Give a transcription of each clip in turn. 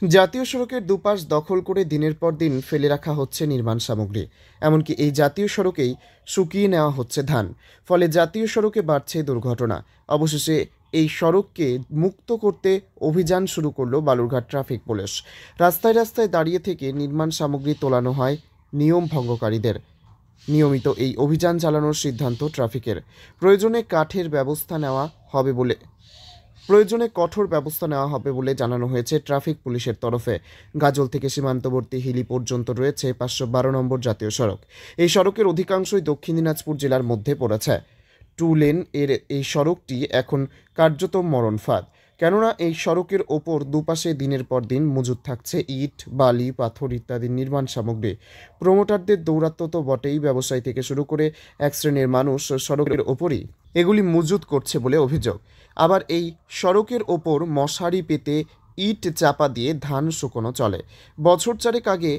জাতীয় সড়কের দুপাশ দখল করে দিনের পর দিন ফেলে রাখা হচ্ছে নির্মাণ সামগ্রী। এমনকি এই জাতীয় সড়কেই শুকিয়ে নেওয়া হচ্ছে ধান। ফলে জাতীয় সড়কে বাড়ছে দুর্ঘটনা। অবশেষে এই সড়ককে মুক্ত করতে অভিযান শুরু করলো বালুরঘাট ট্রাফিক পুলিশ। রাস্তায় রাস্তায় দাঁড়িয়ে থেকে নির্মাণ সামগ্রী তোলানো হয় নিয়ম ভঙ্গকারীদের। নিয়মিত এই অভিযান চালানোর সিদ্ধান্ত ট্রাফিকের। প্রয়োজনে কঠোর ব্যবস্থা নেওয়া হবে বলে জানানো হয়েছে ট্রাফিক পুলিশের তরফে। গাজল থেকে সীমান্তবর্তী হিলি পর্যন্ত রয়েছে 512 নম্বর জাতীয় সড়ক। এই সড়কের অধিকাংশই দক্ষিণ দিনাজপুর জেলার মধ্যে পড়েছে। 2 লেন এর এই সড়কটি এখন কার্যত মরণ ফাঁদ। কেননা এই সড়কের ওপর দুপাশে দিনের পর দিন মজুদ থাকছে ইট, বালি, পাথর ইত্যাদি নির্মাণ সামগ্রী। প্রমোটারদের দৌরাত্ম্য তো বটেই, ব্যবসায়ী থেকে শুরু করে এক শ্রেণীর মানুষ সড়কের ওপরই এগুলি মজুদ করছে বলে অভিযোগ। আবার এই সড়কের ওপর মশারি পেতে ইট চাপা দিয়ে ধান শুকোনো চলে। বছর চারেক আগে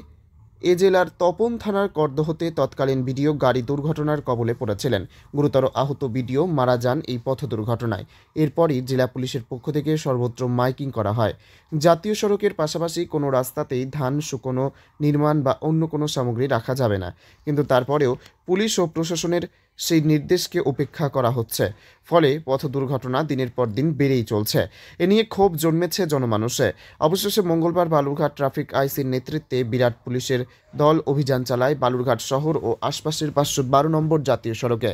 এ জেলার তপন থানার করদহতে তৎকালীন বিডিও গাড়ি দুর্ঘটনার কবলে পড়েছিলেন। গুরুতর আহত বিডিও মারা যান এই পথ দুর্ঘটনায়। এরপরই জেলা পুলিশের পক্ষ থেকে সর্বত্র মাইকিং করা হয়। জাতীয় সড়কের পাশাপাশি কোনো রাস্তাতেই ধান শুকোনো, নির্মাণ বা অন্য কোনো সামগ্রী রাখা যাবে না। কিন্তু তারপরেও পুলিশ ও প্রশাসনের সেই নির্দেশকে উপেক্ষা করা হচ্ছে। ফলে পথ দুর্ঘটনা দিনের পর দিন বেড়েই চলছে। এ নিয়ে ক্ষোভ জন্মেছে জনমানুষে। অবশেষে মঙ্গলবার বালুরঘাট ট্রাফিক আইসির নেতৃত্বে বিরাট পুলিশের দল অভিযান চালায় বালুরঘাট শহর ও আশপাশের 512 নম্বর জাতীয় সড়কে।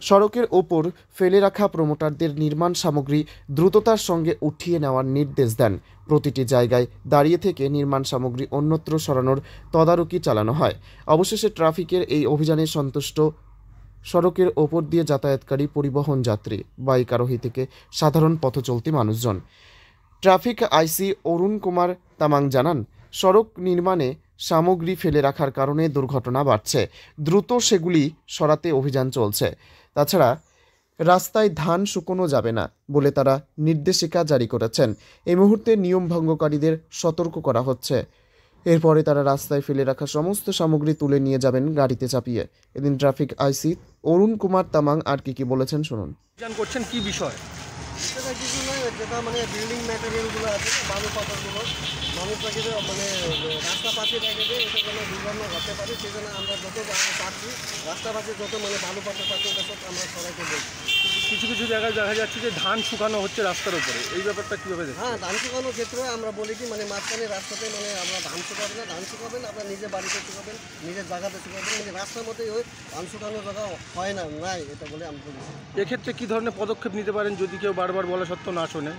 সড়কের ওপর ফেলে রাখা প্রমোটারদের নির্মাণ সামগ্রী দ্রুততার সঙ্গে উঠিয়ে নেওয়ার নির্দেশ দেন। প্রতিটি জায়গায় দাঁড়িয়ে থেকে নির্মাণ সামগ্রী অন্যত্র সরানোর তদারকি চালানো হয়। অবশেষে ট্রাফিকের এই অভিযানে সন্তুষ্ট সড়কের ওপর দিয়ে যাতায়াতকারী পরিবহন যাত্রী, বাইক আরোহী থেকে সাধারণ পথচলতি মানুষজন। ট্রাফিক আইসি অরুণ কুমার তামাং জানান, সড়ক নির্মাণে সামগ্রী ফেলে রাখার কারণে দুর্ঘটনা বাড়ছে। দ্রুত সেগুলি সরাতে অভিযান চলছে। তাছাড়া রাস্তায় ধান শুকোনো যাবে না বলে তারা নির্দেশিকা জারি করেছেন। এই মুহূর্তে নিয়ম ভঙ্গকারীদের সতর্ক করা হচ্ছে। এরপরে তারা রাস্তায় ফেলে রাখা সমস্ত সামগ্রী তুলে নিয়ে যাবেন গাড়িতে চাপিয়ে। এদিন ট্রাফিক আইসি অরুণ কুমার তামাং আর কি বলেছেন শুনুন। করছেন কি বিষয়? সেটা কিছু নয়, যেটা মানে বিল্ডিং ম্যাটেরিয়ালগুলো আছে, বালু পাথরগুলো মানুষ রাখে মানে রাস্তা পাশে রেখে দেয়, এটা কোনো দুর্ঘটনা ঘটতে পারে। সেই জন্য আমরা যত পাচ্ছি রাস্তা পাশে যত মানে বালু পাথর পাচ্ছি ওটা সব আমরা সবাইকে বলছি। কিছু কিছু জায়গায় দেখা যাচ্ছে যে ধান শুকানো হচ্ছে রাস্তার উপরে, এই ব্যাপারটা কীভাবে দেখেন? হ্যাঁ, ধান শুকানোর ক্ষেত্রে আমরা বলি কি মানে মাঝখানে রাস্তাতে মানে আমরা ধান শুকাবেন আপনার নিজের বাড়িতে শুকাবেন, নিজের জায়গাতে শুকাবেন, মানে রাস্তার মধ্যে ওই ধান শুকানোর জায়গা হয় না, নাই, এটা বলে আমি বলি। এক্ষেত্রে কী ধরনের পদক্ষেপ নিতে পারেন যদি কেউ বারবার বলা সত্ত্বেও না শোনে?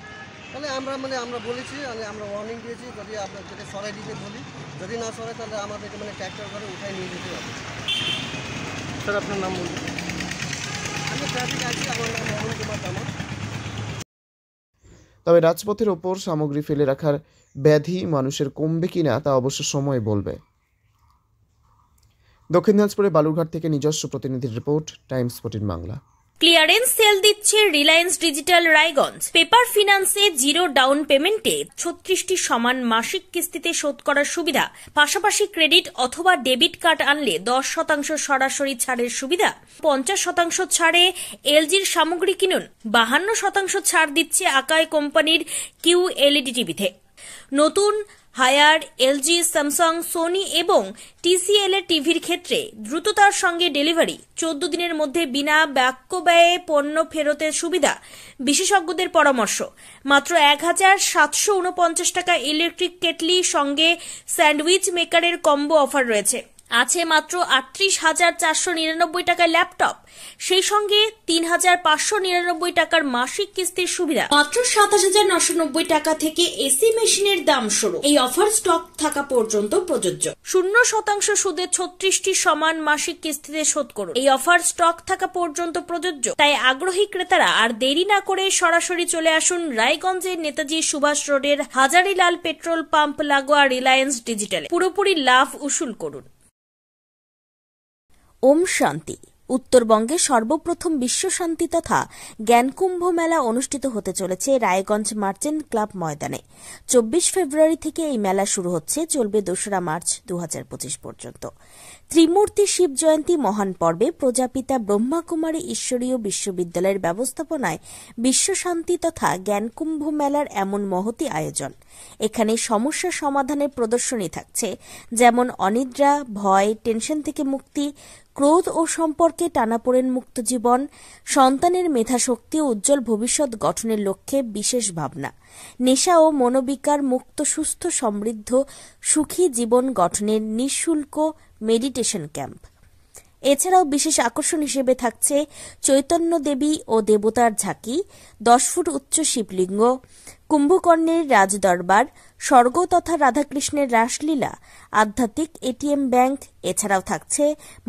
তাহলে আমরা বলেছি, আমরা ওয়ার্নিং দিয়েছি, যদি আপনাদেরকে সরাই দিতে বলি, যদি না সরাই তাহলে আমাদেরকে মানে ট্র্যাক্টর করে উঠাই নিয়ে যেতে হবে। স্যার, আপনার নাম বলুন। আমি ট্রাফিক আছি, আমার নাম অরুণ কুমার তামাং। তবে রাজপথের ওপর সামগ্রী ফেলে রাখার ব্যাধি মানুষের কমবে কিনা তা অবশ্য সময় বলবে। দক্ষিণ দিনাজপুরে বালুরঘাট থেকে নিজস্ব প্রতিনিধির report, Times 14 Bangla. Clearance sale দিচ্ছে রিলায়েন্স ডিজিটাল রায়গঞ্জ। পেপার ফিন্যান্সে 0 ডাউন পেমেন্টে 36টি সমান মাসিক কিস্তিতে শোধ করার সুবিধা, পাশাপাশি ক্রেডিট অথবা ডেবিট কার্ড আনলে 10% সরাসরি ছাড়ের সুবিধা, 50% ছাড়ে এলজির সামগ্রী কিনুন, 52% ছাড় দিচ্ছে আকাই কোম্পানির QLED টিভিতে। নতুন হায়ার, এলজি, স্যামসাং, সোনি এবং TCL এর টিভির ক্ষেত্রে দ্রুততার সঙ্গে ডেলিভারি, 14 দিনের মধ্যে বিনা বাক্য ব্যয়ে পণ্য ফেরতের সুবিধা, বিশেষজ্ঞদের পরামর্শ। মাত্র 1749 টাকা ইলেকট্রিক কেটলি সঙ্গে স্যান্ডউইচ মেকারের কম্বো অফার রয়েছে। আছে মাত্র 38,499 টাকার ল্যাপটপ, সেই সঙ্গে 3,599 টাকার মাসিক কিস্তির সুবিধা। মাত্র 27,990 টাকা থেকে এসি মেশিনের দাম শুরু। এই অফার স্টক থাকা পর্যন্ত প্রযোজ্য। 0% সুদে 36টি সমান মাসিক কিস্তিতে শোধ করুন। এই অফার স্টক থাকা পর্যন্ত প্রযোজ্য। তাই আগ্রহী ক্রেতারা আর দেরি না করে সরাসরি চলে আসুন রায়গঞ্জের নেতাজি সুভাষ রোডের হাজারিলাল পেট্রোল পাম্প লাগোয়া রিলায়েন্স ডিজিটালে। পুরোপুরি লাভ উসুল করুন। ওম শান্তি। উত্তরবঙ্গে সর্বপ্রথম বিশ্ব শান্তি তথা জ্ঞানকুম্ভ মেলা অনুষ্ঠিত হতে চলেছে রায়গঞ্জ মার্চেন্ট ক্লাব ময়দানে। 24 ফেব্রুয়ারি থেকে এই মেলা শুরু হচ্ছে, চলবে 2রা মার্চ 2025 পর্যন্ত। ত্রিমূর্তি শিব জয়ন্তী মহান পর্বে প্রজাপিতা ব্রহ্মাকুমারী ঈশ্বরীয় বিশ্ববিদ্যালয়ের ব্যবস্থাপনায় বিশ্ব শান্তি তথা জ্ঞানকুম্ভ মেলার এমন মহতী আয়োজন। এখানে সমস্যা সমাধানের প্রদর্শনী থাকছে, যেমন অনিদ্রা, ভয়, টেনশন থেকে মুক্তি, ক্রোধ ও সম্পর্কে টানাপোড়েন মুক্ত জীবন, সন্তানের মেধাশক্তি ও উজ্জ্বল ভবিষ্যৎ গঠনের লক্ষ্যে বিশেষ ভাবনা, নেশা ও মনোবিকার মুক্ত সুস্থ সমৃদ্ধ সুখী জীবন গঠনের নিঃশুল্ক মেডিটেশন ক্যাম্প। এছাড়াও বিশেষ আকর্ষণ হিসেবে থাকছে চৈতন্য দেবী ও দেবতার ঝাঁকি, 10 ফুট উচ্চ শিবলিঙ্গ, কুম্ভকর্ণের রাজদরবার, স্বর্গ তথা রাধাকৃষ্ণের রাসলীলা, আধ্যাত্মিক এটিএম ব্যাংক। এছাড়াও থাকছে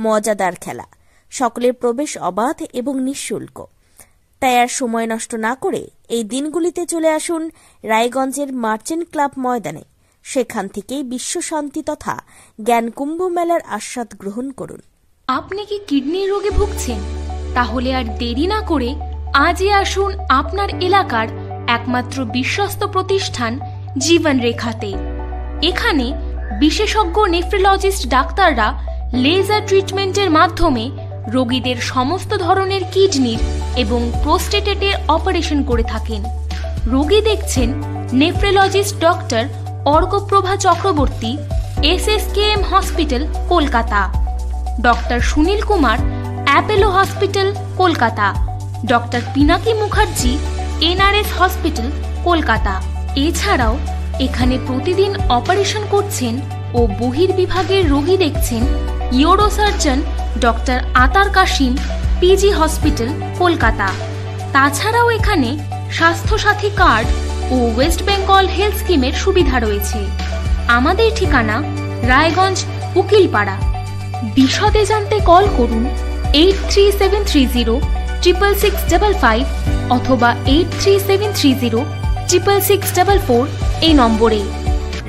মজাদার খেলা। সকলের প্রবেশ অবাধ এবং নিঃশুল্ক। তাই আর সময় নষ্ট না করে এই দিনগুলিতে চলে আসুন রায়গঞ্জের মার্চেন্ট ক্লাব ময়দানে। সেখান থেকেই বিশ্ব শান্তি তথা জ্ঞানকুম্ভ মেলার আস্বাদ গ্রহণ করুন। আপনি কি কিডনির রোগে ভুগছেন? তাহলে আর দেরি না করে আজই আসুন আপনার এলাকার একমাত্র বিশ্বস্ত প্রতিষ্ঠান জীবন রেখাতে। এখানে বিশেষজ্ঞ নেফ্রোলজিস্ট ডাক্তাররা লেজার ট্রিটমেন্টের মাধ্যমে রোগীদের সমস্ত ধরনের কিডনির এবং প্রোস্টেটের অপারেশন করে থাকেন। রোগী দেখছেন nephrologist doctor Arkaprava Chakraborty, SSKM hospital, Kolkata. Doctor Sunil Kumar, Apollo hospital, Kolkata. Doctor Pinaki Mukherjee, NRS hospital, Kolkata. এছাড়াও এখানে প্রতিদিন অপারেশন করছেন ও বহির্বিভাগের রোগী দেখছেন ইউরোসার্জন ডক্টর আতার কাশিম, PG হসপিটাল, কলকাতা। তাছাড়াও এখানে স্বাস্থ্যসাথী কার্ড ও ওয়েস্ট বেঙ্গল হেলথ স্কিমের সুবিধা রয়েছে। আমাদের ঠিকানা রায়গঞ্জ, উকিলপাড়া। বিশদে জানতে কল করুন 8373066655 অথবা 8373066644 এই নম্বরে।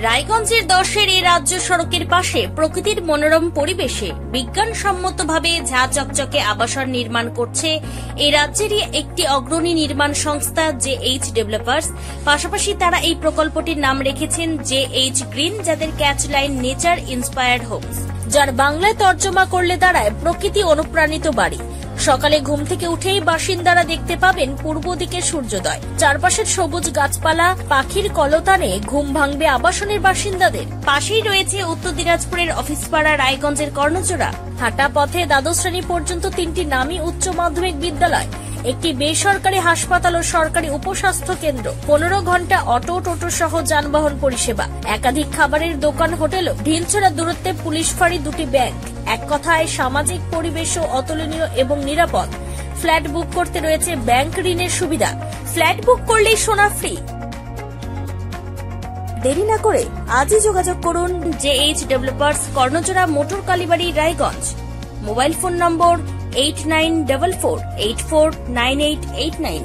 রায়গঞ্জের 10-এর এই রাজ্য সড়কের পাশে প্রকৃতির মনোরম পরিবেশে বিজ্ঞানসম্মতভাবে ঝা চকচকে আবাসন নির্মাণ করছে এই রাজ্যেরই একটি অগ্রণী নির্মাণ সংস্থা JH ডেভেলপার্স। পাশাপাশি তারা এই প্রকল্পটির নাম রেখেছেন JH গ্রিন, যাদের ক্যাচলাইন নেচার ইন্সপায়ার্ড হোমস, যার বাংলায় তর্জমা করলে দাঁড়ায় প্রকৃতি অনুপ্রাণিত বাড়ি। সকালে ঘুম থেকে উঠেই বাসিন্দারা দেখতে পাবেন পূর্ব দিকে সূর্যোদয়। চারপাশের সবুজ গাছপালা, পাখির কলতানে ঘুম ভাঙবে আবাসনের বাসিন্দাদের। পাশেই রয়েছে উত্তর দিনাজপুরের অফিসপাড়া রায়গঞ্জের কর্ণজোড়া। হাঁটা পথে দ্বাদশ শ্রেণী পর্যন্ত 3টি নামী উচ্চ মাধ্যমিক বিদ্যালয়, একটি বেসরকারি হাসপাতাল ও সরকারি উপস্বাস্থ্য কেন্দ্র, 15 ঘন্টা অটো, টোটো সহ যানবাহন পরিষেবা, একাধিক খাবারের দোকান, হোটেল, ঢিলছড়া দূরত্বে পুলিশ ফাঁড়ি, 2টি ব্যাংক। এক কথায় সামাজিক পরিবেশও অতুলনীয় এবং নিরাপদ। ফ্ল্যাট বুক করতে রয়েছে ব্যাংক ঋণের সুবিধা। ফ্ল্যাট বুক করলেই সোনা ফ্রি। দেরি না করে আজই যোগাযোগ করুন JH developers, Karnajora, motor Kalibari, Raiganj. Mobile phone number 8944849889।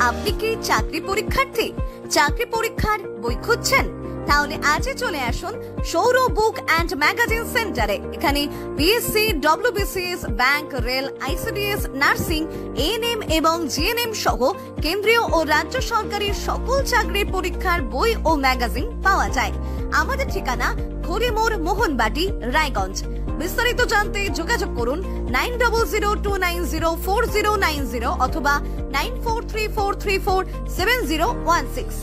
আপনি কি চাকরি পরীক্ষার্থী? চাকরি পরীক্ষার বই খুঁজছেন? তাহলে আজই চলে আসুন সৌর বুক অ্যান্ড ম্যাগাজিন সেন্টারে। এখানে BSc, WBCS, bank, rail, ICDS, nursing, ANM এবং জিএনএম সহ কেন্দ্রীয় ও রাজ্য সরকারের সকল চাকরির পরীক্ষার বই ও ম্যাগাজিন পাওয়া যায়। আমাদের ঠিকানা খড়িমোড়, মোহনবাটি, রায়গঞ্জ। বিস্তারিত জানতে যোগাযোগ করুন 9002904090 অথবা 9434347016।